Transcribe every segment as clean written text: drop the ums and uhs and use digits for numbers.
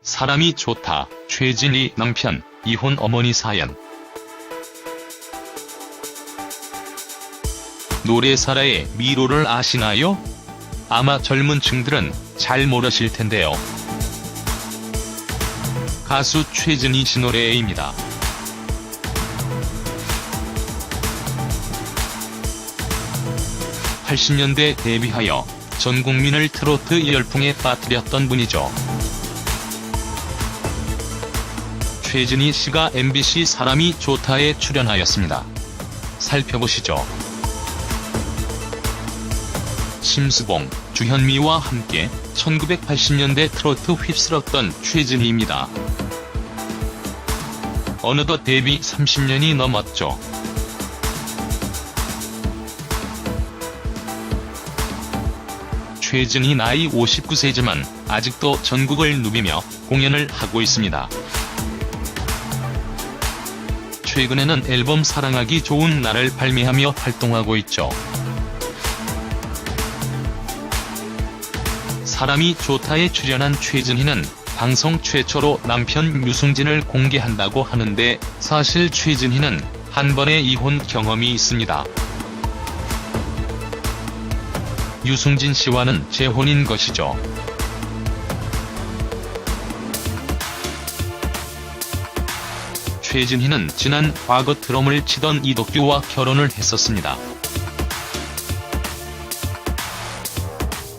사람이 좋다, 최진희 남편, 이혼 어머니 사연. 노래사라의 미로를 아시나요? 아마 젊은 층들은 잘 모르실 텐데요. 가수 최진희 씨 노래입니다. (80년대) 데뷔하여 전 국민을 트로트 열풍에 빠뜨렸던 분이죠. 최진희 씨가 MBC 사람이 좋다에 출연하였습니다. 살펴보시죠. 심수봉, 주현미와 함께 1980년대 트로트 휩쓸었던 최진희입니다. 어느덧 데뷔 30년이 넘었죠. 최진희 나이 59세지만 아직도 전국을 누비며 공연을 하고 있습니다. 최근에는 앨범 사랑하기 좋은 날을 발매하며 활동하고 있죠. 사람이 좋다에 출연한 최진희는 방송 최초로 남편 유승진을 공개한다고 하는데, 사실 최진희는 한 번의 이혼 경험이 있습니다. 유승진 씨와는 재혼인 것이죠. 최진희는 지난 과거 드럼을 치던 이덕규와 결혼을 했었습니다.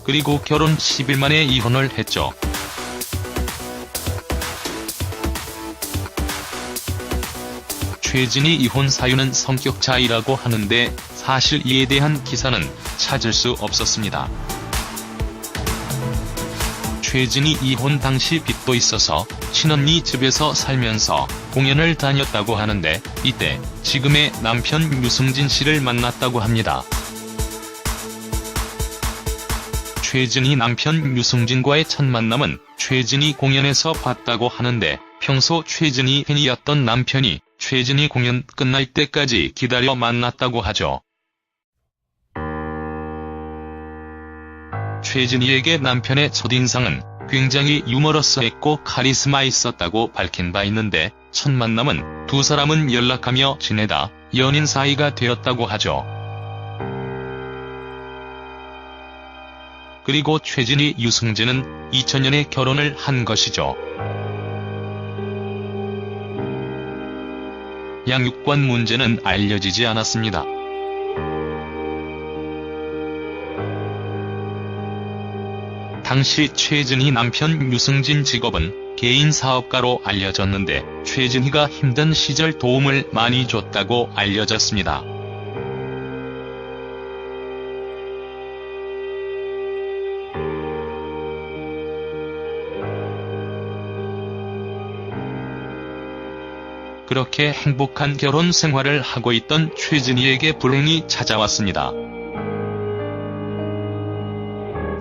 그리고 결혼 10일 만에 이혼을 했죠. 최진희 이혼 사유는 성격 차이라고 하는데, 사실 이에 대한 기사는 찾을 수 없었습니다. 최진희 이혼 당시 빚도 있어서 친언니 집에서 살면서 공연을 다녔다고 하는데, 이때 지금의 남편 유승진 씨를 만났다고 합니다. 최진희 남편 유승진과의 첫 만남은 최진희 공연에서 봤다고 하는데, 평소 최진희 팬이었던 남편이 최진희 공연 끝날 때까지 기다려 만났다고 하죠. 최진희에게 남편의 첫인상은 굉장히 유머러스했고 카리스마 있었다고 밝힌 바 있는데, 첫 만남은 두 사람은 연락하며 지내다 연인 사이가 되었다고 하죠. 그리고 최진희 유승진은 2000년에 결혼을 한 것이죠. 양육권 문제는 알려지지 않았습니다. 당시 최진희 남편 유승진 직업은 개인 사업가로 알려졌는데, 최진희가 힘든 시절 도움을 많이 줬다고 알려졌습니다. 그렇게 행복한 결혼 생활을 하고 있던 최진희에게 불행이 찾아왔습니다.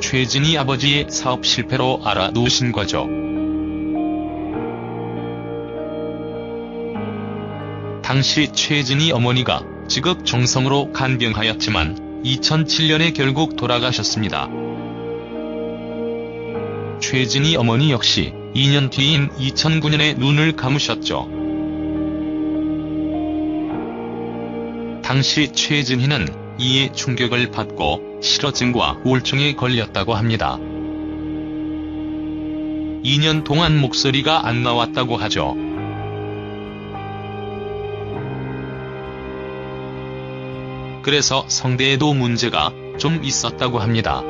최진희 아버지의 사업 실패로 알아놓으신 거죠. 당시 최진희 어머니가 지극정성으로 간병하였지만 2007년에 결국 돌아가셨습니다. 최진희 어머니 역시 2년 뒤인 2009년에 눈을 감으셨죠. 당시 최진희는 이에 충격을 받고 실어증과 우울증에 걸렸다고 합니다. 2년 동안 목소리가 안 나왔다고 하죠. 그래서 성대에도 문제가 좀 있었다고 합니다.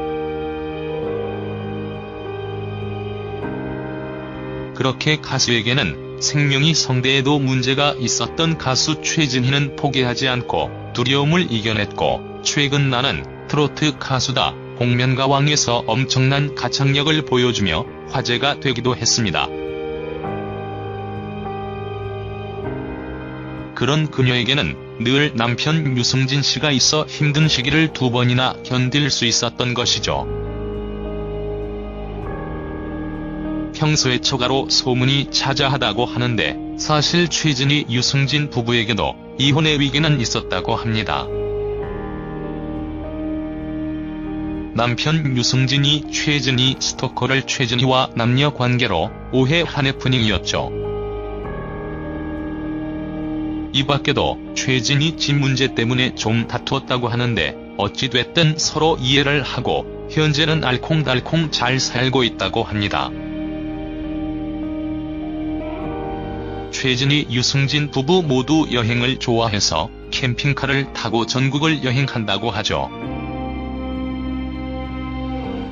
그렇게 가수에게는 생명이 성대에도 문제가 있었던 가수 최진희는 포기하지 않고 두려움을 이겨냈고, 최근 나는 트로트 가수다, 복면가왕에서 엄청난 가창력을 보여주며 화제가 되기도 했습니다. 그런 그녀에게는 늘 남편 유승진 씨가 있어 힘든 시기를 2번이나 견딜 수 있었던 것이죠. 평소에 처가로 소문이 자자하다고 하는데, 사실 최진희 유승진 부부에게도 이혼의 위기는 있었다고 합니다. 남편 유승진이 최진희 스토커를 최진희와 남녀 관계로 오해한 해프닝이었죠. 이 밖에도 최진희 집 문제 때문에 좀 다투었다고 하는데 어찌됐든 서로 이해를 하고 현재는 알콩달콩 잘 살고 있다고 합니다. 최진희 유승진 부부 모두 여행을 좋아해서 캠핑카를 타고 전국을 여행한다고 하죠.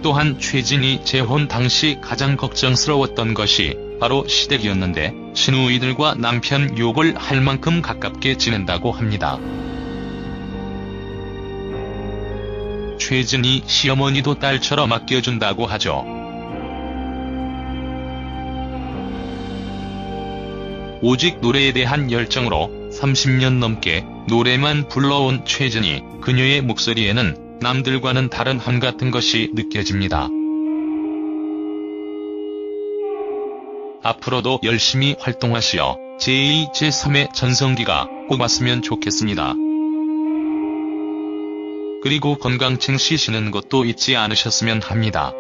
또한 최진희 재혼 당시 가장 걱정스러웠던 것이 바로 시댁이었는데 시누이들과 남편 욕을 할 만큼 가깝게 지낸다고 합니다. 최진희 시어머니도 딸처럼 아껴준다고 하죠. 오직 노래에 대한 열정으로 30년 넘게 노래만 불러온 최진희, 그녀의 목소리에는 남들과는 다른 한같은 것이 느껴집니다. 앞으로도 열심히 활동하시어 제2, 제3의 전성기가 꼭 왔으면 좋겠습니다. 그리고 건강 챙기시는 것도 잊지 않으셨으면 합니다.